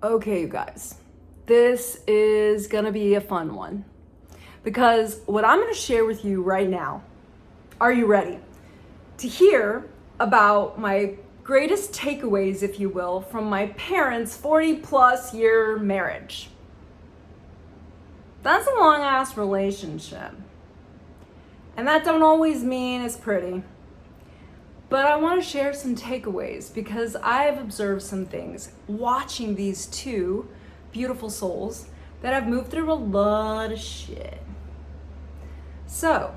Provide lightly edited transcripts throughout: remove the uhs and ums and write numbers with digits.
Okay, you guys, this is gonna be a fun one because what I'm gonna share with you right now, are you ready to hear about my greatest takeaways, if you will, from my parents' 40 plus year marriage? That's a long ass relationship. And that don't always mean it's pretty. But I want to share some takeaways because I've observed some things watching these two beautiful souls that have moved through a lot of shit. So,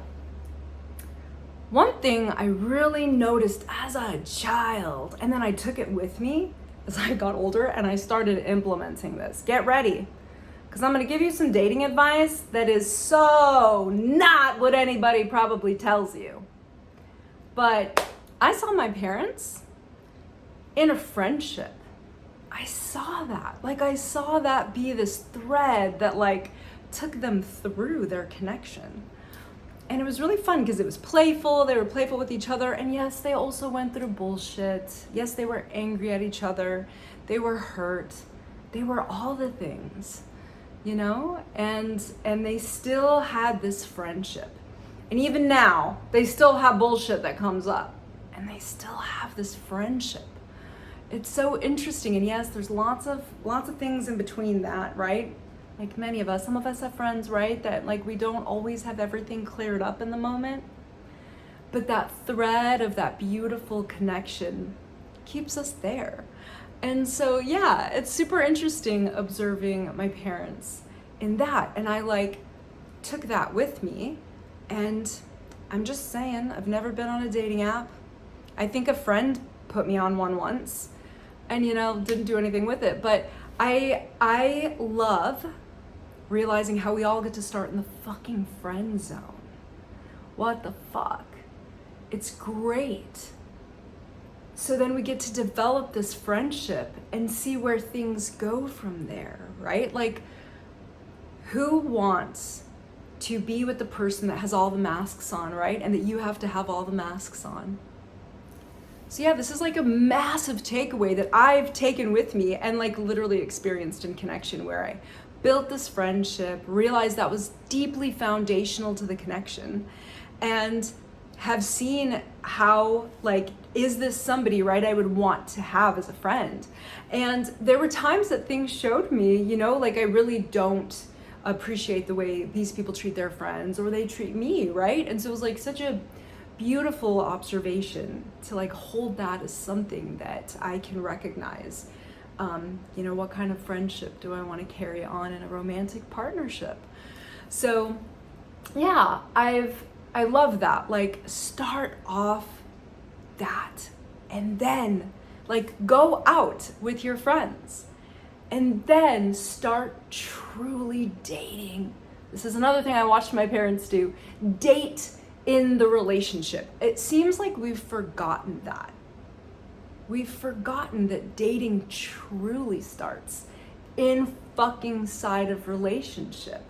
one thing I really noticed as a child, and then I took it with me as I got older and I started implementing this. Get ready, because I'm going to give you some dating advice that is so not what anybody probably tells you. But I saw my parents in a friendship. I saw that. I saw that be this thread that took them through their connection. And it was really fun because it was playful. They were playful with each other. And yes, they also went through bullshit. Yes, they were angry at each other. They were hurt. They were all the things, and they still had this friendship. And even now, they still have bullshit that comes up. And they still have this friendship. It's so interesting. And yes, there's lots of things in between that, right? Like many of us, some of us have friends, right? That we don't always have everything cleared up in the moment. But that thread of that beautiful connection keeps us there. And so, yeah, it's super interesting observing my parents in that. And I took that with me. And I'm just saying, I've never been on a dating app. I think a friend put me on one once and, didn't do anything with it. But I love realizing how we all get to start in the fucking friend zone. What the fuck? It's great. So then we get to develop this friendship and see where things go from there, right? Who wants to be with the person that has all the masks on, right? And that you have to have all the masks on. So yeah, this is a massive takeaway that I've taken with me and literally experienced in connection, where I built this friendship, realized that was deeply foundational to the connection, and have seen how is this somebody, right, I would want to have as a friend. And there were times that things showed me, I really don't appreciate the way these people treat their friends or they treat me, right? And so it was such a beautiful observation to hold that as something that I can recognize. What kind of friendship do I want to carry on in a romantic partnership? So yeah, I love that. Start off that and then go out with your friends and then start truly dating. This is another thing I watched my parents do. Date in the relationship. It seems like we've forgotten that. We've forgotten that dating truly starts in fucking side of relationship.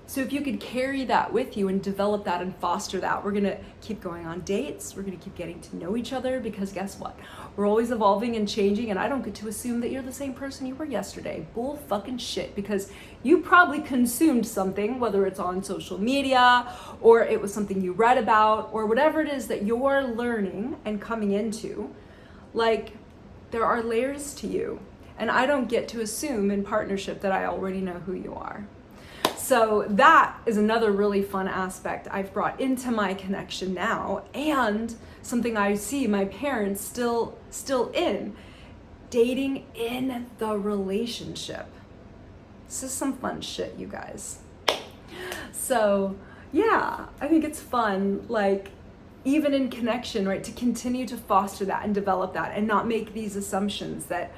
So if you could carry that with you and develop that and foster that, we're gonna keep going on dates, we're gonna keep getting to know each other, because guess what? We're always evolving and changing, and I don't get to assume that you're the same person you were yesterday. Bull fucking shit, because you probably consumed something, whether it's on social media, or it was something you read about, or whatever it is that you're learning and coming into. There are layers to you, and I don't get to assume in partnership that I already know who you are. So that is another really fun aspect I've brought into my connection now, and something I see my parents still in, dating in the relationship. This is some fun shit, you guys. So yeah, I think it's fun, even in connection, right, to continue to foster that and develop that and not make these assumptions that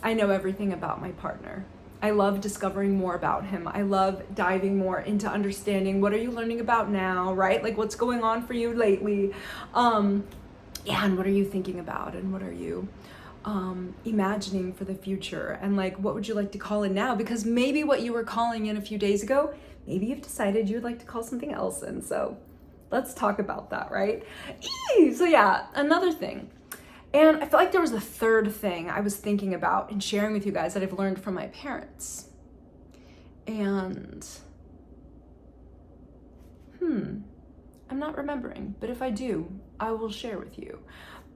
I know everything about my partner. I love discovering more about him. I love diving more into understanding what are you learning about now, right? What's going on for you lately? And what are you thinking about? And what are you imagining for the future? And what would you like to call in now? Because maybe what you were calling in a few days ago, maybe you've decided you'd like to call something else in. So let's talk about that, right? So yeah, another thing And I feel like there was a third thing I was thinking about and sharing with you guys that I've learned from my parents. And, I'm not remembering, but if I do, I will share with you.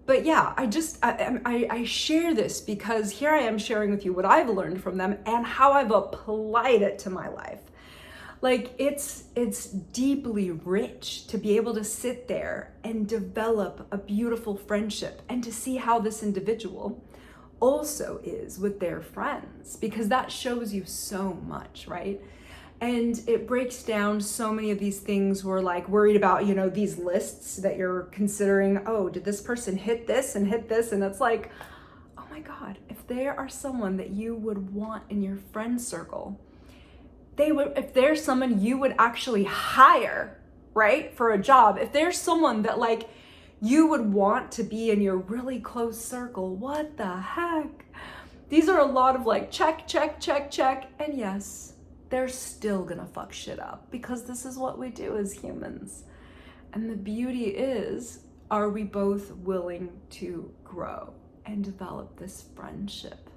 But yeah, I share this because here I am sharing with you what I've learned from them and how I've applied it to my life. Like it's deeply rich to be able to sit there and develop a beautiful friendship and to see how this individual also is with their friends, because that shows you so much, right? And it breaks down so many of these things. We're like worried about, these lists that you're considering. Oh, did this person hit this and hit this? And it's like, oh my God, if they are someone that you would want in your friend circle, if there's someone you would actually hire, right, for a job, if there's someone that like you would want to be in your really close circle, what the heck? These are a lot of like check, check, check, check. And yes, they're still gonna fuck shit up because this is what we do as humans. And the beauty is, are we both willing to grow and develop this friendship?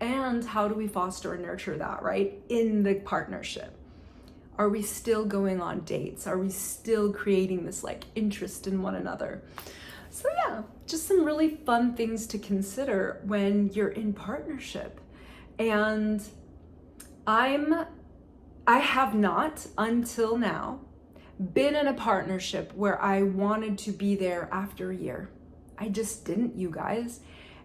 And how do we foster and nurture that, right, in the partnership? Are we still going on dates? Are we still creating this like interest in one another? So yeah, just some really fun things to consider when you're in partnership. And I have not until now been in a partnership where I wanted to be there after a year. I just didn't, you guys.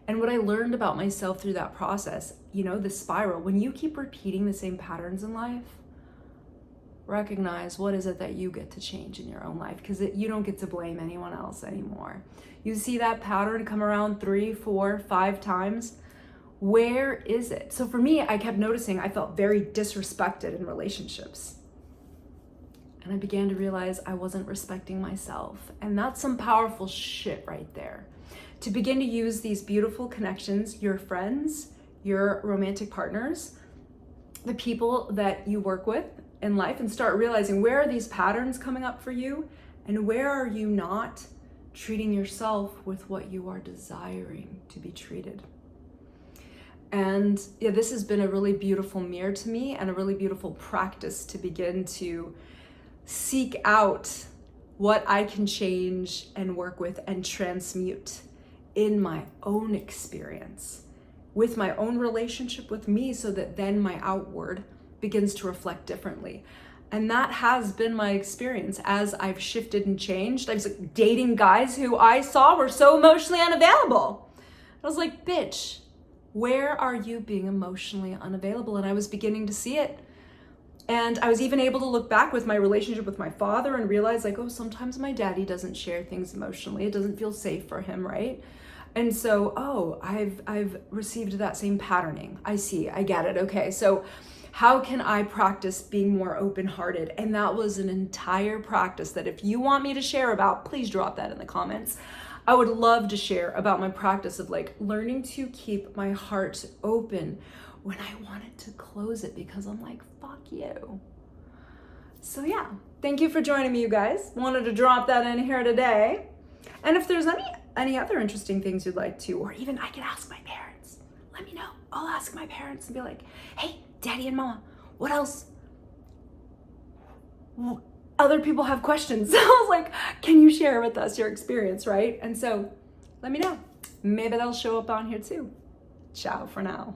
And what I learned about myself through that process, the spiral, when you keep repeating the same patterns in life, recognize what is it that you get to change in your own life, because you don't get to blame anyone else anymore. You see that pattern come around 3, 4, 5 times. Where is it? So for me, I kept noticing I felt very disrespected in relationships. And I began to realize I wasn't respecting myself. And that's some powerful shit right there. To begin to use these beautiful connections, your friends, your romantic partners, the people that you work with in life, and start realizing where are these patterns coming up for you and where are you not treating yourself with what you are desiring to be treated. And yeah, this has been a really beautiful mirror to me and a really beautiful practice to begin to seek out what I can change and work with and transmute in my own experience, with my own relationship with me, so that then my outward begins to reflect differently. And that has been my experience as I've shifted and changed. I was like dating guys who I saw were so emotionally unavailable. I was like, bitch, where are you being emotionally unavailable? And I was beginning to see it. And I was even able to look back with my relationship with my father and realize like, oh, sometimes my daddy doesn't share things emotionally. It doesn't feel safe for him, right? And so, I've received that same patterning. I see, I get it. Okay, so how can I practice being more open-hearted? And that was an entire practice that if you want me to share about, please drop that in the comments. I would love to share about my practice of like learning to keep my heart open when I wanted to close it because I'm like, fuck you. So yeah, thank you for joining me, you guys. Wanted to drop that in here today. And if there's any other interesting things you'd like to, or even I could ask my parents, let me know. I'll ask my parents and be like, hey, daddy and mama, what else? Other people have questions. So I was like, can you share with us your experience, right? And so let me know. Maybe they'll show up on here too. Ciao for now.